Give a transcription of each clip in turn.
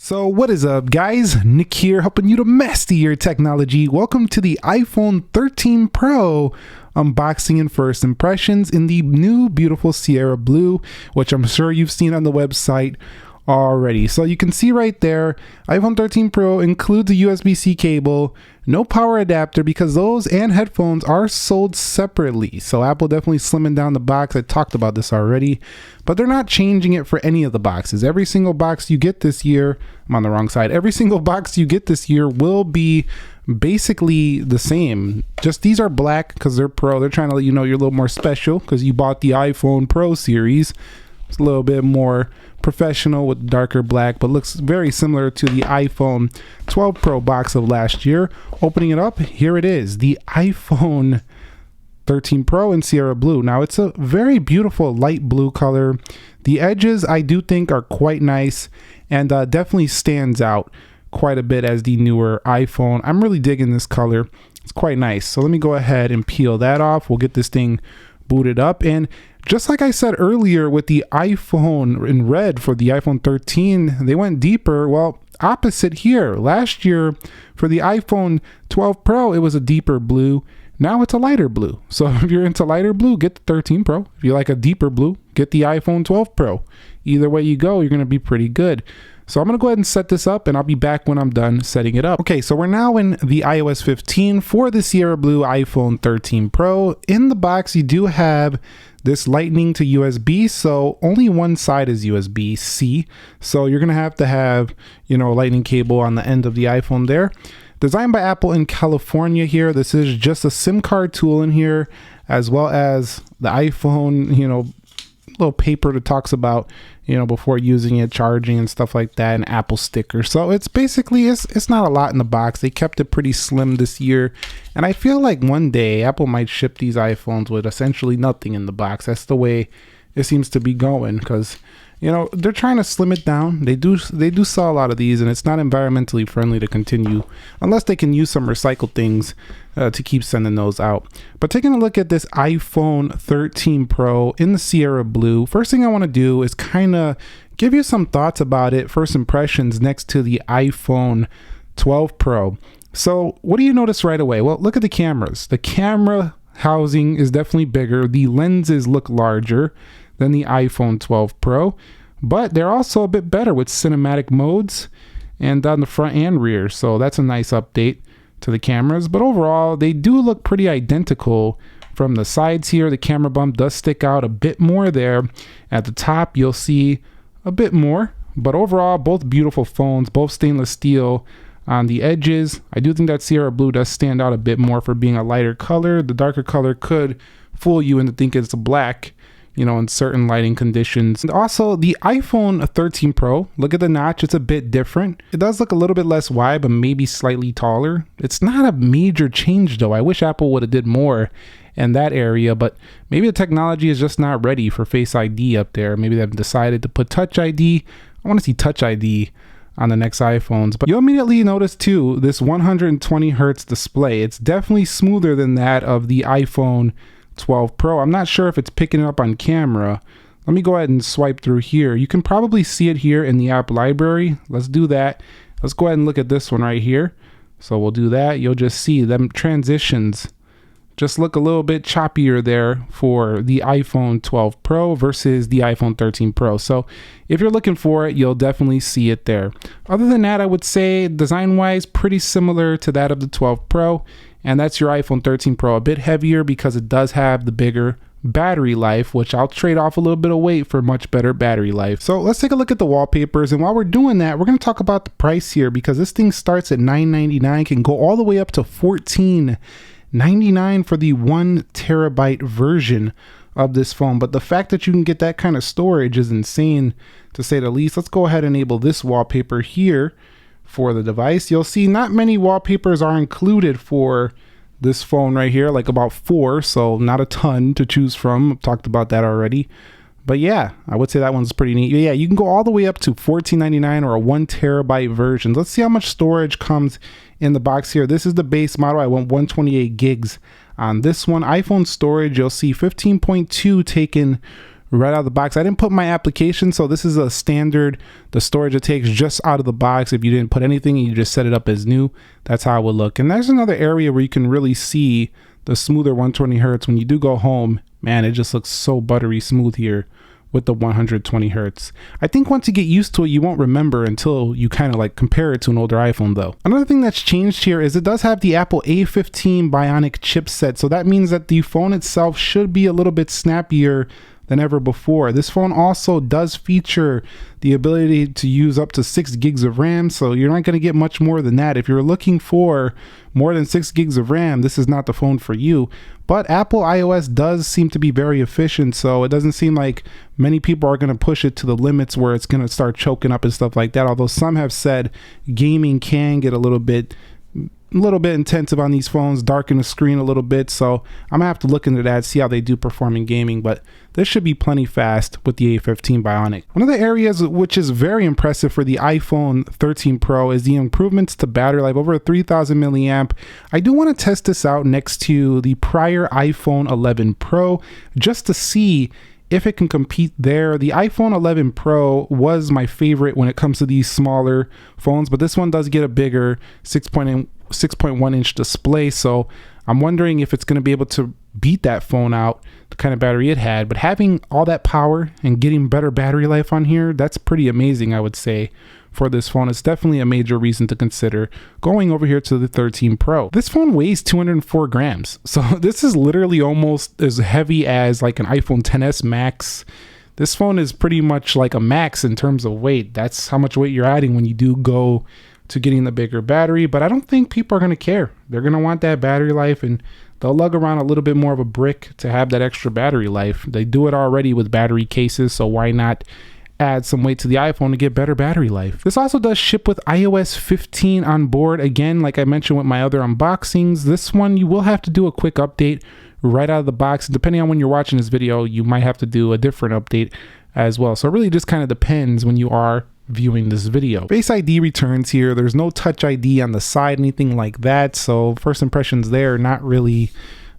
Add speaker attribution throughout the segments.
Speaker 1: So what is up, guys? Nick here, helping you to master your technology. Welcome to the iPhone 13 Pro unboxing and first impressions in the new beautiful Sierra Blue, which I'm sure you've seen on the website already. So you can see right there, iPhone 13 Pro includes a USB-C cable, no power adapter because those and headphones are sold separately. So Apple definitely slimming down the box. I talked about this already, but they're not changing it for any of the boxes. Every single box you get this year, I'm on the wrong side. Every single box you get this year will be basically the same. Just these are black because they're Pro. They're trying to let you know you're a little more special because you bought the iPhone Pro series. It's a little bit more professional with darker black, but looks very similar to the iPhone 12 Pro box of last year. Opening it up, here it is, the iPhone 13 Pro in Sierra Blue. Now it's a very beautiful light blue color. The edges I do think are quite nice and definitely stands out quite a bit as the newer iPhone. I'm really digging this color. It's quite nice. So let me go ahead and peel that off. We'll get this thing booted up, and just like I said earlier with the iPhone in red for the iPhone 13, they went deeper. Well, opposite here. Last year for the iPhone 12 Pro, it was a deeper blue. Now it's a lighter blue. So if you're into lighter blue, get the 13 Pro. If you like a deeper blue, get the iPhone 12 Pro. Either way you go, you're going to be pretty good. So I'm going to go ahead and set this up, and I'll be back when I'm done setting it up. Okay, so we're now in the iOS 15 for the Sierra Blue iPhone 13 Pro. In the box, you do have this Lightning to USB, so only one side is USB-C. So you're going to have, you know, a Lightning cable on the end of the iPhone there. Designed by Apple in California here. This is just a SIM card tool in here, as well as the iPhone, you know, little paper that talks about, you know, before using it, charging and stuff like that, and Apple sticker. So it's basically, it's not a lot in the box. They kept it pretty slim this year, and I feel like one day Apple might ship these iPhones with essentially nothing in the box. That's the way it seems to be going, because, you know, they're trying to slim it down. They do sell a lot of these, and it's not environmentally friendly to continue unless they can use some recycled things to keep sending those out. But taking a look at this iPhone 13 Pro in the Sierra Blue, first thing I want to do is kind of give you some thoughts about it, first impressions next to the iPhone 12 Pro. So what do you notice right away? Well, look at the cameras. The camera housing is definitely bigger. The lenses look larger than the iPhone 12 Pro, but they're also a bit better with cinematic modes and on the front and rear. So that's a nice update to the cameras, but overall they do look pretty identical from the sides here. The camera bump does stick out a bit more there. At the top you'll see a bit more, but overall both beautiful phones, both stainless steel on the edges. I do think that Sierra Blue does stand out a bit more for being a lighter color. The darker color could fool you into thinking it's a black, you know, in certain lighting conditions. And also the iPhone 13 Pro, look at the notch, it's a bit different. It does look a little bit less wide, but maybe slightly taller. It's not a major change though. I wish Apple would have did more in that area, but maybe the technology is just not ready for Face ID up there. Maybe they've decided to put Touch ID. I want to see Touch ID on the next iPhones. But you'll immediately notice too, this 120 Hertz display. It's definitely smoother than that of the iPhone 12 Pro. I'm not sure if it's picking it up on camera. Let me go ahead and swipe through here. You can probably see it here in the app library. Let's do that. Let's go ahead and look at this one right here. So we'll do that. You'll just see them transitions just look a little bit choppier there for the iPhone 12 Pro versus the iPhone 13 Pro. So if you're looking for it, you'll definitely see it there. Other than that, I would say design-wise, pretty similar to that of the 12 Pro. And that's your iPhone 13 Pro, a bit heavier because it does have the bigger battery life, which I'll trade off a little bit of weight for much better battery life. So let's take a look at the wallpapers. And while we're doing that, we're going to talk about the price here, because this thing starts at $9.99, can go all the way up to $14.99 for the 1 terabyte version of this phone. But the fact that you can get that kind of storage is insane, to say the least. Let's go ahead and enable this wallpaper here for the device. You'll see not many wallpapers are included for this phone right here, like about 4, so not a ton to choose from. I've talked about that already. But yeah, I would say that one's pretty neat. Yeah, you can go all the way up to $14.99 or a 1 terabyte version. Let's see how much storage comes in the box here. This is the base model. I want 128 gigs on this one. iPhone storage, you'll see 15.2 taken right out of the box. I didn't put my application, so this is a standard, the storage it takes just out of the box. If you didn't put anything and you just set it up as new, that's how it would look. And there's another area where you can really see the smoother 120 hertz. When you do go home, man, it just looks so buttery smooth here with the 120 hertz. I think once you get used to it, you won't remember until you kind of like compare it to an older iPhone though. Another thing that's changed here is it does have the Apple A15 Bionic chipset. So that means that the phone itself should be a little bit snappier than ever before. This phone also does feature the ability to use up to 6 gigs of RAM, so you're not going to get much more than that. If you're looking for more than 6 gigs of RAM, this is not the phone for you. But Apple iOS does seem to be very efficient, so it doesn't seem like many people are going to push it to the limits where it's going to start choking up and stuff like that, although some have said gaming can get a little bit intensive on these phones, darken the screen a little bit. So I'm gonna have to look into that, see how they do perform in gaming, but this should be plenty fast with the A15 Bionic. One of the areas which is very impressive for the iPhone 13 Pro is the improvements to battery life, over 3000 milliamp. I do want to test this out next to the prior iPhone 11 Pro just to see if it can compete there. The iPhone 11 Pro was my favorite when it comes to these smaller phones, but this one does get a bigger 6.1 inch display, so I'm wondering if it's going to be able to beat that phone out, the kind of battery it had. But having all that power and getting better battery life on here, that's pretty amazing, I would say, for this phone. It's definitely a major reason to consider going over here to the 13 Pro. This phone weighs 204 grams, so this is literally almost as heavy as like an iPhone XS Max. This phone is pretty much like a Max in terms of weight. That's how much weight you're adding when you do go to getting the bigger battery. But I don't think people are going to care. They're going to want that battery life, and they'll lug around a little bit more of a brick to have that extra battery life. They do it already with battery cases, so why not add some weight to the iPhone to get better battery life? This also does ship with iOS 15 on board. Again, like I mentioned with my other unboxings, this one you will have to do a quick update right out of the box. Depending on when you're watching this video, you might have to do a different update as well. So it really just kind of depends when you are viewing this video. Face ID returns here. There's no Touch ID on the side, anything like that. So first impressions there, not really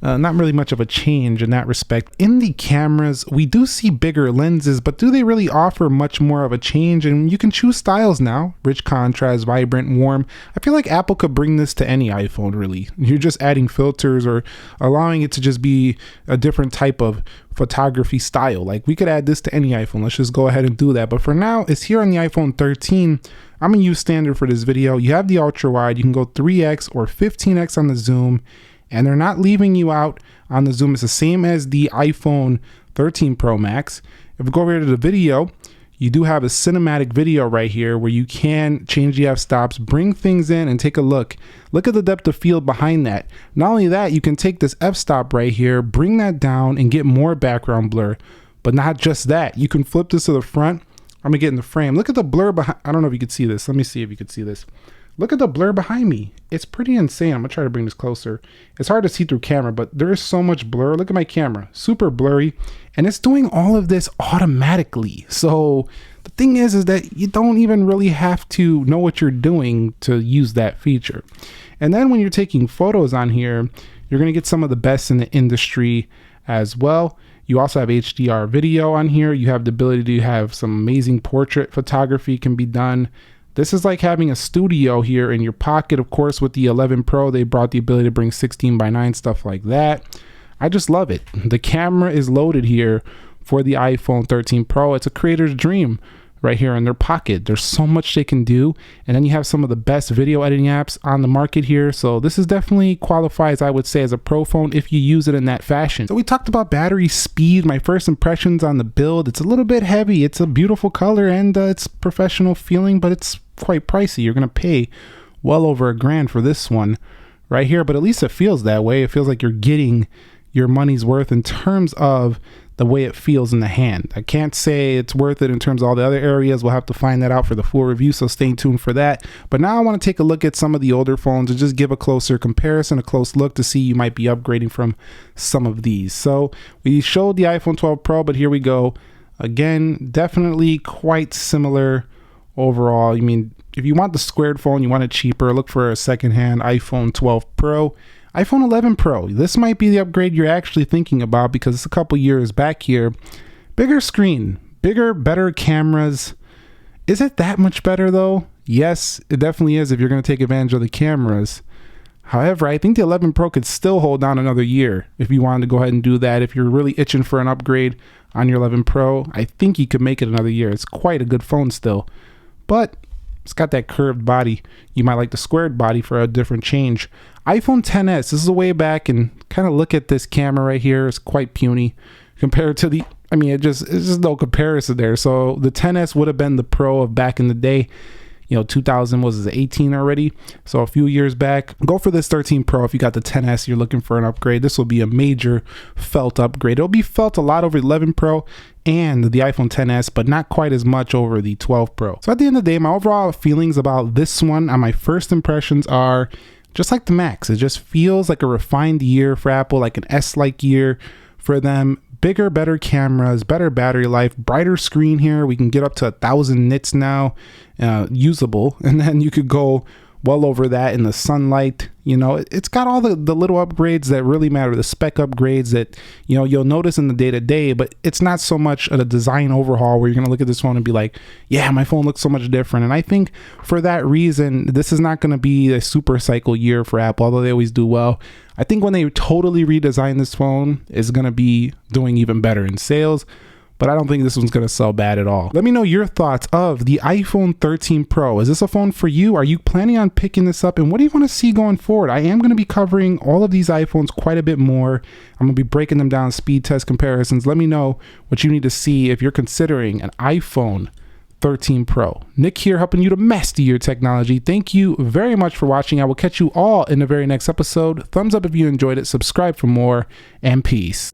Speaker 1: much of a change in that respect. In the cameras, we do see bigger lenses, but do they really offer much more of a change? And you can choose styles now: rich contrast, vibrant, warm. I feel like Apple could bring this to any iPhone, really. You're just adding filters or allowing it to just be a different type of photography style. Like, we could add this to any iPhone. Let's just go ahead and do that. But for now, it's here on the iPhone 13. I'm gonna use standard for this video. You have the ultra wide. You can go 3x or 15x on the zoom, and they're not leaving you out on the zoom. It's the same as the iPhone 13 Pro Max. If we go over here to the video, you do have a cinematic video right here where you can change the f-stops, bring things in, and take a look. Look at the depth of field behind that. Not only that, you can take this f-stop right here, bring that down, and get more background blur. But not just that, you can flip this to the front. I'm gonna get in the frame. Look at the blur behind. I don't know if you could see this. Let me see if you could see this. Look at the blur behind me. It's pretty insane. I'm gonna try to bring this closer. It's hard to see through camera, but there is so much blur. Look at my camera, super blurry. And it's doing all of this automatically. So the thing is that you don't even really have to know what you're doing to use that feature. And then when you're taking photos on here, you're gonna get some of the best in the industry as well. You also have HDR video on here. You have the ability to have some amazing portrait photography can be done. This is like having a studio here in your pocket. Of course, with the 11 Pro, they brought the ability to bring 16:9, stuff like that. I just love it. The camera is loaded here for the iPhone 13 Pro. It's a creator's dream right here in their pocket. There's so much they can do. And then you have some of the best video editing apps on the market here. So this is definitely qualifies, I would say, as a pro phone if you use it in that fashion. So we talked about battery speed. My first impressions on the build, it's a little bit heavy. It's a beautiful color and it's professional feeling, but it's quite pricey. You're gonna pay well over $1,000 for this one right here, but at least it feels that way. It feels like you're getting your money's worth in terms of the way it feels in the hand. I can't say it's worth it in terms of all the other areas. We'll have to find that out for the full review, so stay tuned for that. But now I want to take a look at some of the older phones and just give a closer comparison, a close look to see you might be upgrading from some of these. So we showed the iPhone 12 Pro, but here we go. Again, definitely quite similar overall. I mean, if you want the squared phone, you want it cheaper, look for a secondhand iPhone 12 Pro. iPhone 11 Pro, this might be the upgrade you're actually thinking about because it's a couple years back here. Bigger screen, bigger, better cameras. Is it that much better though? Yes, it definitely is if you're going to take advantage of the cameras. However, I think the 11 Pro could still hold down another year if you wanted to go ahead and do that. If you're really itching for an upgrade on your 11 Pro, I think you could make it another year. It's quite a good phone still, but it's got that curved body. You might like the squared body for a different change. iPhone XS, this is a way back, and kind of look at this camera right here. It's quite puny compared to the, I mean, it's just no comparison there. So the XS would have been the Pro of back in the day. 2000 was 18 already, so a few years back. Go for this 13 Pro if you got the XS, you're looking for an upgrade. This will be a major felt upgrade. It'll be felt a lot over 11 Pro and the iPhone XS, but not quite as much over the 12 Pro. So at the end of the day, my overall feelings about this one on my first impressions are just like the Max. It just feels like a refined year for Apple, like an S-like year for them. Bigger, better cameras, better battery life, brighter screen here. We can get up to 1,000 nits now, usable, and then you could go well over that in the sunlight. It's got all the little upgrades that really matter, the spec upgrades that you'll notice in the day-to-day, but it's not so much a design overhaul where you're gonna look at this phone and be like, yeah, my phone looks so much different. And I think for that reason, this is not gonna be a super cycle year for Apple, although they always do well. I think when they totally redesign this phone, it's gonna be doing even better in sales, but I don't think this one's going to sell bad at all. Let me know your thoughts of the iPhone 13 Pro. Is this a phone for you? Are you planning on picking this up? And what do you want to see going forward? I am going to be covering all of these iPhones quite a bit more. I'm going to be breaking them down, speed test comparisons. Let me know what you need to see if you're considering an iPhone 13 Pro. Nick here, helping you to master your technology. Thank you very much for watching. I will catch you all in the very next episode. Thumbs up if you enjoyed it. Subscribe for more, and peace.